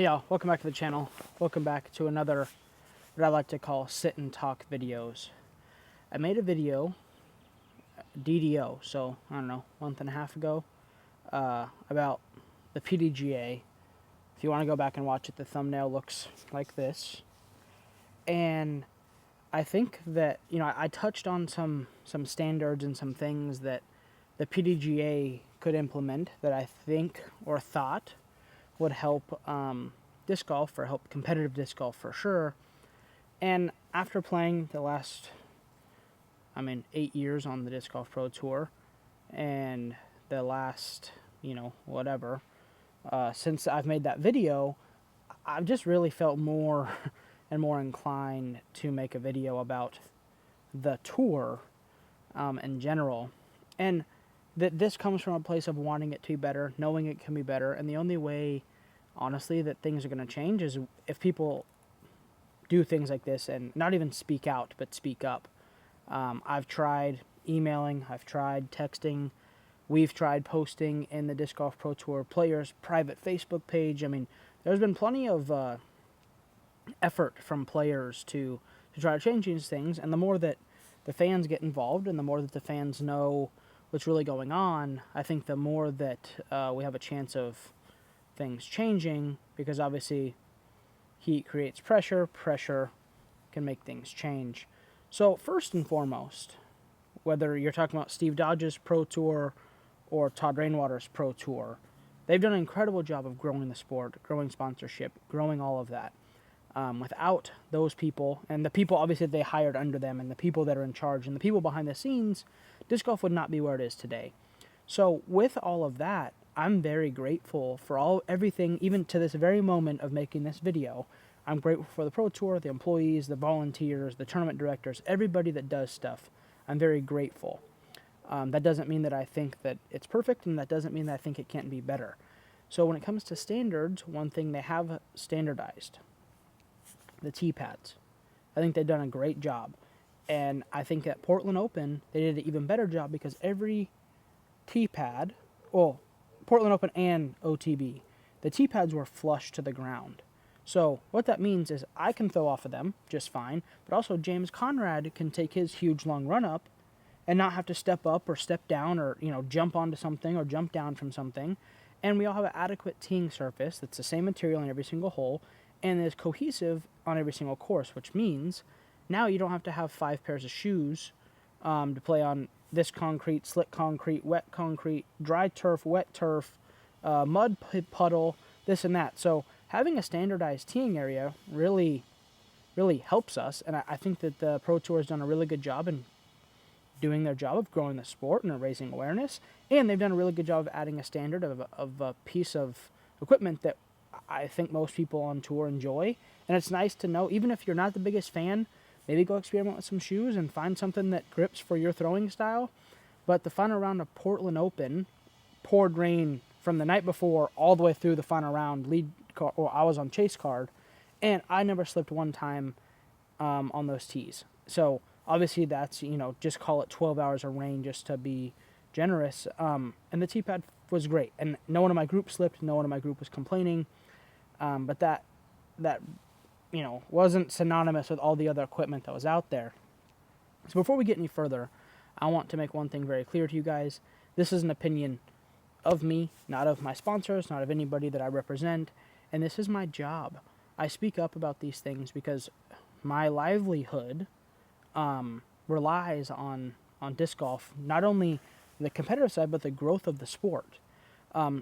Hey y'all, welcome back to the channel. Welcome back to another, what I like to call sit and talk videos. I made a video, DDO, so I don't know, month and a half ago, about the PDGA. If you want to go back and watch it, the thumbnail looks like this. And I think that, I touched on some standards and some things that the PDGA could implement that I think or thought would help disc golf, or help competitive disc golf for sure. And after playing the last, 8 years on the Disc Golf Pro Tour, and the last, whatever, since I've made that video, I've just really felt more and more inclined to make a video about the tour in general. And that this comes from a place of wanting it to be better, knowing it can be better, and the only way, honestly, that things are going to change is if people do things like this and not even speak out, but speak up. I've tried emailing, I've tried texting, we've tried posting in the Disc Golf Pro Tour Players private Facebook page. There's been plenty of effort from players to try to change these things, and the more that the fans get involved and the more that the fans know what's really going on, I think the more that we have a chance of things changing, because obviously heat creates pressure, pressure can make things change. So first and foremost, whether you're talking about Steve Dodge's Pro Tour or Todd Rainwater's Pro Tour, they've done an incredible job of growing the sport, growing sponsorship, growing all of that. Without those people, and the people obviously they hired under them, and the people that are in charge, and the people behind the scenes, disc golf would not be where it is today. So with all of that, I'm very grateful for everything, even to this very moment of making this video. I'm grateful for the Pro Tour, the employees, the volunteers, the tournament directors, everybody that does stuff. I'm very grateful. That doesn't mean that I think that it's perfect, and that doesn't mean that I think it can't be better. So when it comes to standards, one thing they have standardized, the tee pads. I think they've done a great job. And I think at Portland Open, they did an even better job, because every tee pad, Portland Open and OTB, the tee pads were flush to the ground. So what that means is I can throw off of them just fine, but also James Conrad can take his huge long run up and not have to step up or step down, or jump onto something or jump down from something. And we all have an adequate teeing surface that's the same material in every single hole and is cohesive on every single course, which means now you don't have to have 5 pairs of shoes to play on this concrete, slick concrete, wet concrete, dry turf, wet turf, mud puddle, this and that. So having a standardized teeing area really, really helps us, and I think that the Pro Tour has done a really good job in doing their job of growing the sport and raising awareness, and they've done a really good job of adding a standard of a piece of equipment that I think most people on tour enjoy. And it's nice to know, even if you're not the biggest fan, maybe go experiment with some shoes and find something that grips for your throwing style. But the final round of Portland Open poured rain from the night before all the way through the final round I was on chase card, and I never slipped one time on those tees. So obviously that's, just call it 12 hours of rain just to be generous. And the tee pad was great, and no one in my group slipped, no one in my group was complaining. But that wasn't synonymous with all the other equipment that was out there. So before we get any further, I want to make one thing very clear to you guys. This is an opinion of me, not of my sponsors, not of anybody that I represent, and this is my job. I speak up about these things because my livelihood relies on disc golf, not only the competitive side, but the growth of the sport.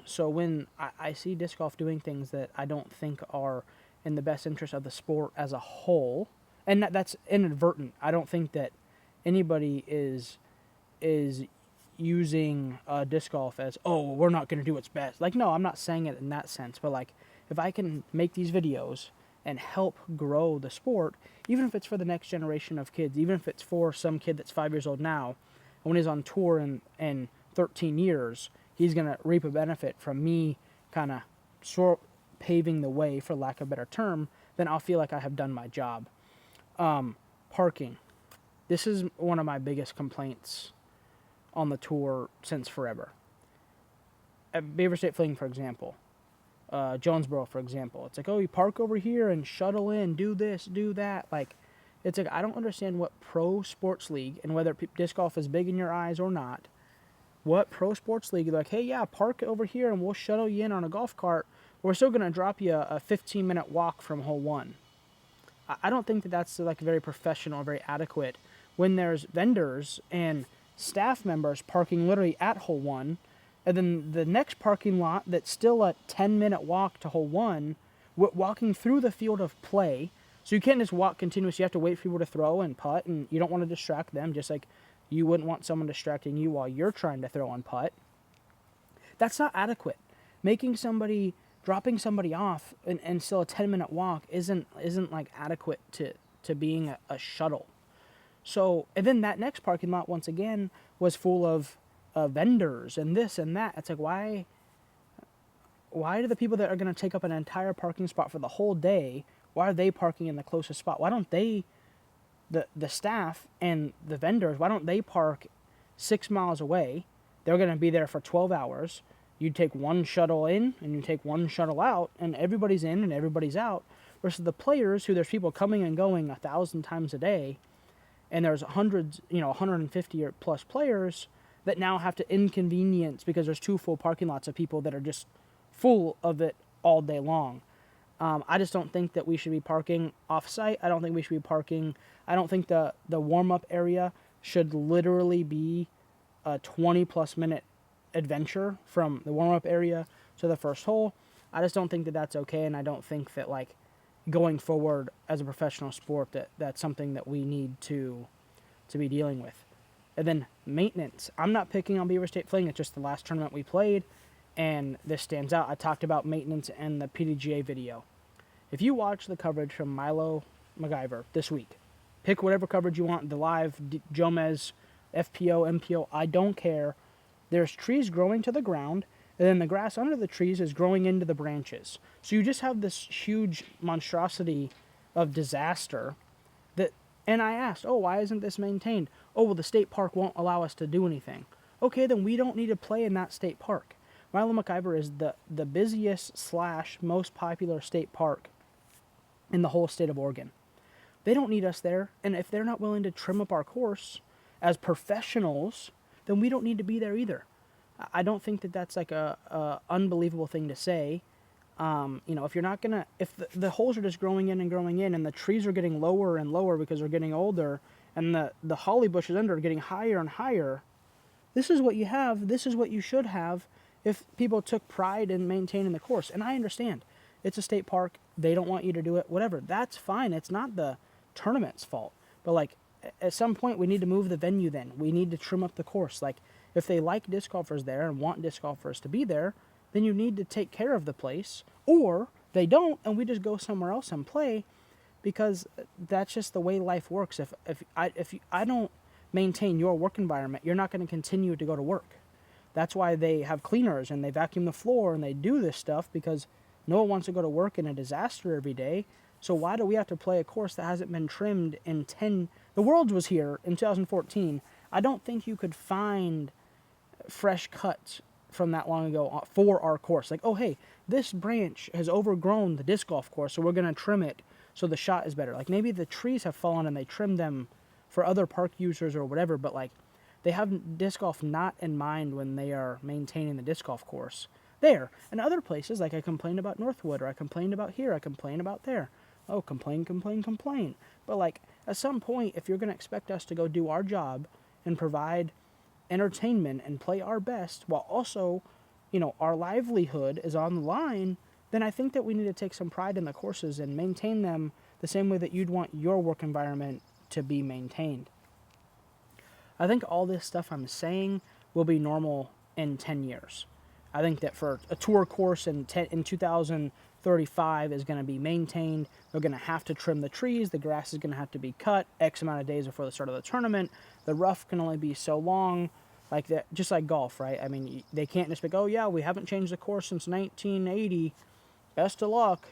So when I see disc golf doing things that I don't think are in the best interest of the sport as a whole, and that's inadvertent. I don't think that anybody is using disc golf as, we're not going to do what's best. No, I'm not saying it in that sense, but if I can make these videos and help grow the sport, even if it's for the next generation of kids, even if it's for some kid that's 5 years old now, and when he's on tour in 13 years, he's going to reap a benefit from me kind of paving the way, for lack of a better term, then I'll feel like I have done my job. Parking. This is one of my biggest complaints on the tour since forever. At Beaver State Fling, for example, Jonesboro, for example. It's like, oh, you park over here and shuttle in, do this, do that. Like, it's like, I don't understand what pro sports league, and whether disc golf is big in your eyes or not, what pro sports league, like, hey, yeah, park over here and we'll shuttle you in on a golf cart. We're still going to drop you a 15-minute walk from hole one. I don't think that that's like very professional, very adequate when there's vendors and staff members parking literally at hole one, and then the next parking lot that's still a 10-minute walk to hole one, walking through the field of play. So you can't just walk continuously. You have to wait for people to throw and putt, and you don't want to distract them, just like you wouldn't want someone distracting you while you're trying to throw and putt. That's not adequate. Dropping somebody off and still a 10-minute walk isn't like adequate to being a shuttle. So, and then that next parking lot, once again, was full of vendors and this and that. It's like, why do the people that are going to take up an entire parking spot for the whole day, why are they parking in the closest spot? Why don't they, the staff and the vendors, why don't they park 6 miles away? They're going to be there for 12 hours. You take one shuttle in and you take one shuttle out, and everybody's in and everybody's out. Versus the players, who there's people coming and going 1,000 times a day, and there's hundreds, 150 or plus players that now have to inconvenience because there's 2 full parking lots of people that are just full of it all day long. I just don't think that we should be parking off-site. I don't think we should be parking. I don't think the warm-up area should literally be a 20-plus minute adventure from the warm-up area to the first hole. I just don't think that that's okay, and I don't think that, like, going forward as a professional sport, that's something that we need to be dealing with. And then maintenance. I'm not picking on Beaver State Fling. It's just the last tournament we played, and this stands out. I talked about maintenance in the PDGA video. If you watch the coverage from Milo MacGyver this week, pick whatever coverage you want, the live, Jomez, FPO, MPO, I don't care. There's trees growing to the ground, and then the grass under the trees is growing into the branches. So you just have this huge monstrosity of disaster that, and I asked, oh, why isn't this maintained? Oh, well, the state park won't allow us to do anything. Okay, then we don't need to play in that state park. Milo MacGyver is the busiest / most popular state park in the whole state of Oregon. They don't need us there, and if they're not willing to trim up our course as professionals, then we don't need to be there either. I don't think that that's like a unbelievable thing to say. If you're not gonna, if the holes are just growing in, and the trees are getting lower and lower because they're getting older, and the holly bushes under are getting higher and higher, this is what you have. This is what you should have if people took pride in maintaining the course. And I understand it's a state park. They don't want you to do it. Whatever. That's fine. It's not the tournament's fault. But like, at some point, we need to move the venue. Then we need to trim up the course. Like, if they like disc golfers there and want disc golfers to be there, then you need to take care of the place. Or they don't, and we just go somewhere else and play, because that's just the way life works. If I don't maintain your work environment, you're not going to continue to go to work. That's why they have cleaners and they vacuum the floor and they do this stuff, because no one wants to go to work in a disaster every day. So why do we have to play a course that hasn't been trimmed in 10... The Worlds was here in 2014. I don't think you could find fresh cuts from that long ago for our course. Like, oh, hey, this branch has overgrown the disc golf course, so we're going to trim it so the shot is better. Like, maybe the trees have fallen and they trimmed them for other park users or whatever, but like, they have disc golf not in mind when they are maintaining the disc golf course there. And other places, like I complained about Northwood, or I complained about here, I complained about there. Oh, complain. But like, at some point, if you're going to expect us to go do our job and provide entertainment and play our best while also, our livelihood is on the line, then I think that we need to take some pride in the courses and maintain them the same way that you'd want your work environment to be maintained. I think all this stuff I'm saying will be normal in 10 years. I think that for a tour course in 2035 is going to be maintained. They're going to have to trim the trees. The grass is going to have to be cut X amount of days before the start of the tournament. The rough can only be so long. Like that, just like golf, right? I mean, they can't just be like, oh yeah, we haven't changed the course since 1980. Best of luck.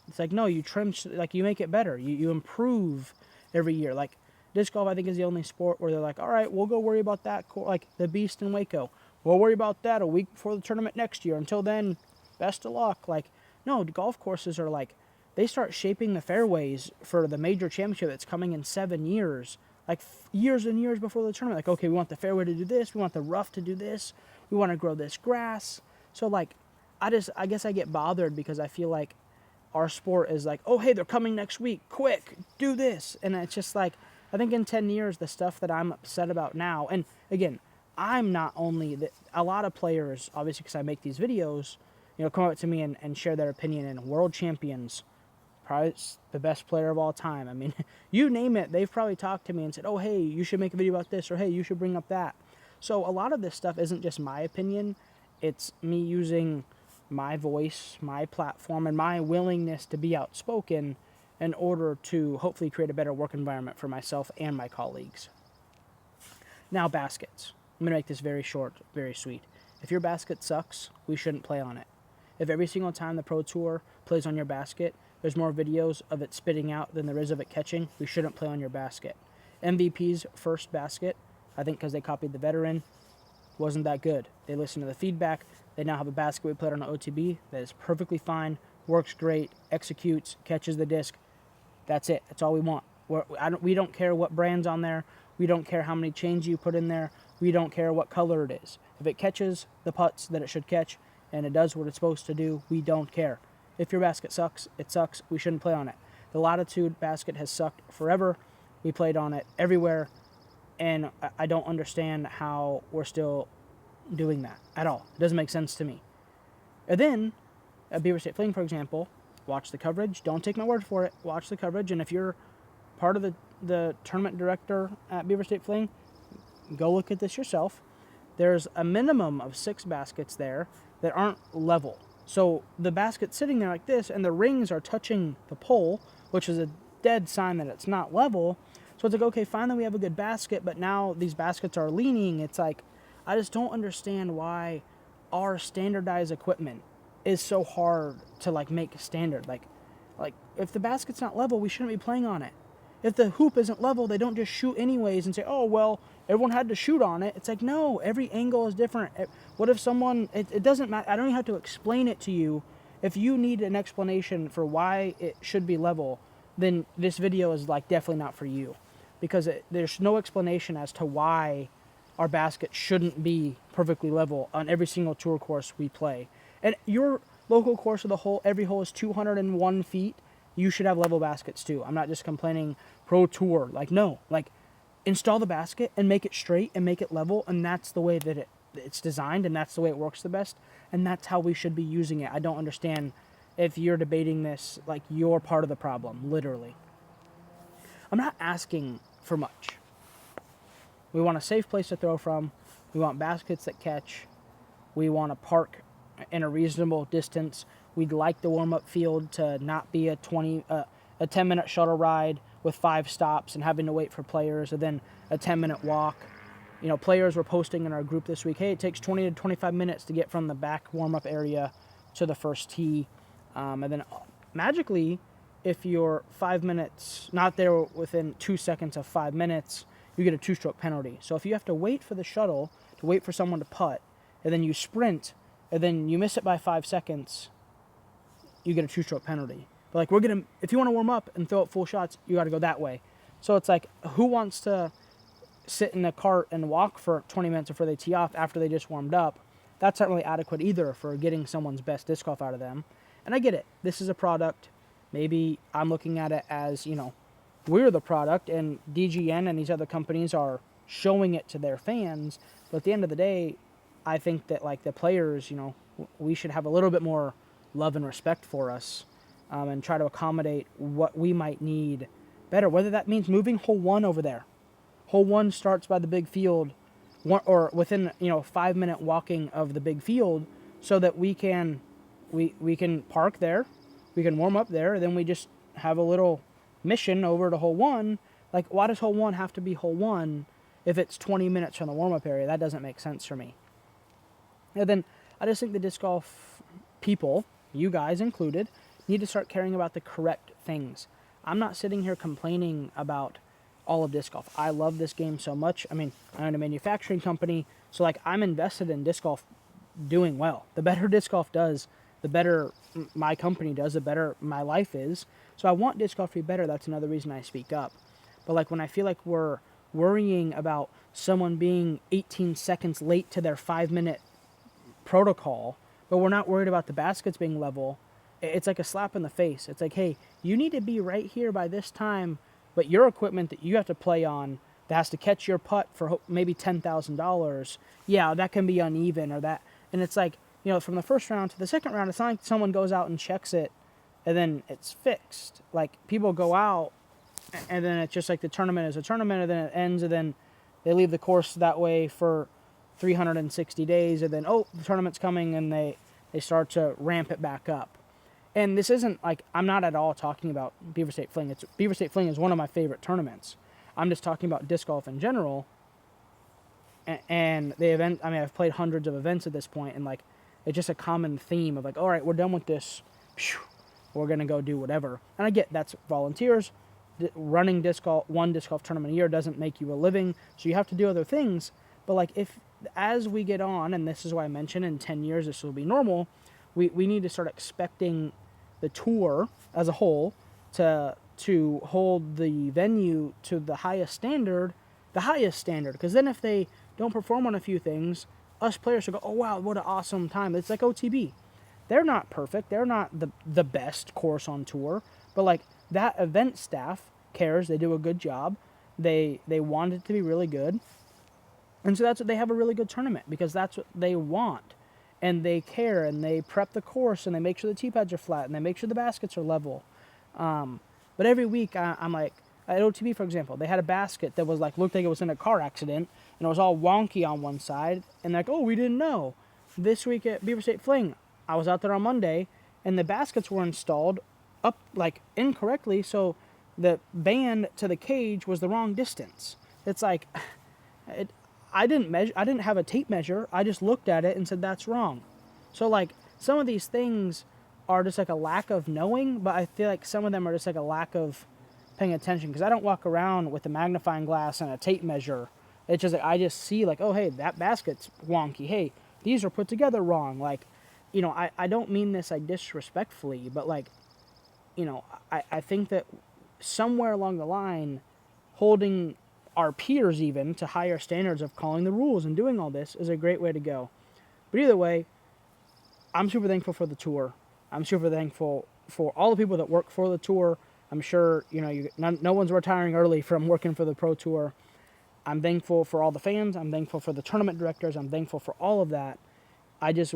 It's like, no, you trim, like you make it better. You improve every year. Like disc golf, I think, is the only sport where they're like, all right, we'll go worry about that. Like the Beast in Waco. We'll worry about that a week before the tournament next year. Until then, best of luck. Like, No, golf courses are like, they start shaping the fairways for the major championship that's coming in 7 years. Like years and years before the tournament. Like, okay, we want the fairway to do this. We want the rough to do this. We want to grow this grass. So like, I guess I get bothered because I feel like our sport is like, oh, hey, they're coming next week. Quick, do this. And it's just like, I think in 10 years, the stuff that I'm upset about now, and again, I'm not only, a lot of players, obviously because I make these videos, come up to me and share their opinion, and world champions, probably the best player of all time. I mean, you name it, they've probably talked to me and said, oh, hey, you should make a video about this, or hey, you should bring up that. So a lot of this stuff isn't just my opinion, it's me using my voice, my platform, and my willingness to be outspoken in order to hopefully create a better work environment for myself and my colleagues. Now, baskets. I'm going to make this very short, very sweet. If your basket sucks, we shouldn't play on it. If every single time the Pro Tour plays on your basket, there's more videos of it spitting out than there is of it catching, we shouldn't play on your basket. MVP's first basket, I think because they copied the veteran, wasn't that good. They listened to the feedback. They now have a basket we played on an OTB that is perfectly fine, works great, executes, catches the disc. That's it. That's all we want. We don't care what brand's on there. We don't care how many chains you put in there. We don't care what color it is. If it catches the putts that it should catch and it does what it's supposed to do, we don't care. If your basket sucks, it sucks. We shouldn't play on it. The Latitude basket has sucked forever. We played on it everywhere, and I don't understand how we're still doing that at all. It doesn't make sense to me. And then, at Beaver State Fling, for example, watch the coverage. Don't take my word for it. Watch the coverage, and if you're part of the tournament director at Beaver State Fling, go look at this yourself. There's a minimum of 6 baskets there that aren't level. So the basket's sitting there like this, and the rings are touching the pole, which is a dead sign that it's not level. So it's like, okay, fine that we have a good basket, but now these baskets are leaning. It's like, I just don't understand why our standardized equipment is so hard to like make standard. Like if the basket's not level, we shouldn't be playing on it. If the hoop isn't level, they don't just shoot anyways and say, oh, well, everyone had to shoot on it. It's like, no, every angle is different. What if someone, it doesn't matter. I don't even have to explain it to you. If you need an explanation for why it should be level, then this video is like definitely not for you. Because there's no explanation as to why our basket shouldn't be perfectly level on every single tour course we play. And your local course of the hole, every hole is 201 feet. You should have level baskets too. I'm not just complaining Pro Tour. Like, no. Like, install the basket and make it straight and make it level, and that's the way that it's designed, and that's the way it works the best, and that's how we should be using it. I don't understand if you're debating this like you're part of the problem, literally. I'm not asking for much. We want a safe place to throw from. We want baskets that catch. We want to park in a reasonable distance. We'd like the warm-up field to not be a 10-minute shuttle ride with 5 stops and having to wait for players, and then a 10-minute walk. Players were posting in our group this week, hey, it takes 20 to 25 minutes to get from the back warm-up area to the first tee. And then magically, if you're 5 minutes, not there within 2 seconds of 5 minutes, you get a 2-stroke penalty. So if you have to wait for the shuttle, to wait for someone to putt, and then you sprint, and then you miss it by 5 seconds, you get a 2-stroke penalty. But like, if you want to warm up and throw up full shots, you got to go that way. So it's like, who wants to sit in a cart and walk for 20 minutes before they tee off after they just warmed up? That's not really adequate either for getting someone's best disc golf out of them. And I get it. This is a product. Maybe I'm looking at it as, we're the product, and DGN and these other companies are showing it to their fans. But at the end of the day, I think that like the players, we should have a little bit more love and respect for us, and try to accommodate what we might need better. Whether that means moving hole 1 over there. Hole 1 starts by the big field, or within 5-minute walking of the big field, so that we can park there, we can warm up there, then we just have a little mission over to hole 1. Like, why does hole 1 have to be hole 1 if it's 20 minutes from the warm-up area? That doesn't make sense for me. And then I just think the disc golf people, you guys included, need to start caring about the correct things. I'm not sitting here complaining about all of disc golf. I love this game so much. I mean, I own a manufacturing company, so like I'm invested in disc golf doing well. The better disc golf does, the better my company does, the better my life is. So I want disc golf to be better. That's another reason I speak up. But like when I feel like we're worrying about someone being 18 seconds late to their 5-minute protocol, but we're not worried about the baskets being level, it's like a slap in the face. It's like, hey, you need to be right here by this time, but your equipment that you have to play on that has to catch your putt for maybe $10,000, yeah, that can be uneven or that. And it's like, from the first round to the second round, it's not like someone goes out and checks it and then it's fixed. Like, people go out and then it's just like the tournament is a tournament, and then it ends, and then they leave the course that way for 360 days, and then, oh, the tournament's coming, and they start to ramp it back up. And this isn't like, I'm not at all talking about Beaver State Fling. Beaver State Fling is one of my favorite tournaments. I'm just talking about disc golf in general. And the event, I mean, I've played hundreds of events at this point, and like, it's just a common theme of like, all right, we're done with this. We're going to go do whatever. And I get that's volunteers. Running one disc golf tournament a year doesn't make you a living, so you have to do other things. But like, if as we get on, and this is why I mentioned in 10 years this will be normal, we need to start expecting the tour as a whole to hold the venue to the highest standard, because then if they don't perform on a few things, us players will go, oh wow, what an awesome time. It's like OTB. They're not perfect, they're not the best course on tour, but like, that event staff cares, they do a good job, they want it to be really good, and so that's what they have, a really good tournament, because that's what they want, and they care, and they prep the course, and they make sure the tee pads are flat, and they make sure the baskets are level. But every week, I'm like, at OTB, for example, they had a basket that was like, looked like it was in a car accident, and it was all wonky on one side, and they're like, oh, we didn't know. This week at Beaver State Fling, I was out there on Monday, and the baskets were installed up like incorrectly, so the band to the cage was the wrong distance. It's like, I didn't have a tape measure, I just looked at it and said that's wrong. So like, some of these things are just like a lack of knowing, but I feel like some of them are just like a lack of paying attention, because I don't walk around with a magnifying glass and a tape measure. It's just like, I just see like, oh hey, that basket's wonky, hey, these are put together wrong. Like, I don't mean this like disrespectfully, but like, I think that somewhere along the line, holding our peers even to higher standards of calling the rules and doing all this is a great way to go. But either way, I'm super thankful for the tour. I'm super thankful for all the people that work for the tour. I'm sure, no one's retiring early from working for the Pro Tour. I'm thankful for all the fans. I'm thankful for the tournament directors. I'm thankful for all of that. I just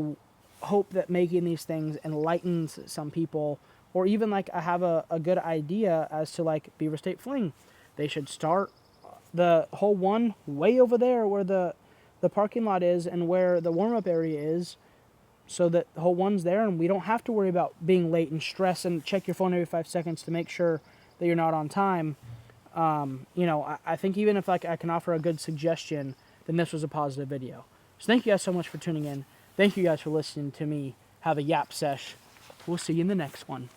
hope that making these things enlightens some people, or even like I have a good idea as to like Beaver State Fling. They should start the hole one way over there where the parking lot is and where the warm-up area is, so that hole one's there and we don't have to worry about being late and stress and check your phone every 5 seconds to make sure that you're not on time. I think even if like I can offer a good suggestion, then this was a positive video. So thank you guys so much for tuning in. Thank you guys for listening to me have a yap sesh. We'll see you in the next one.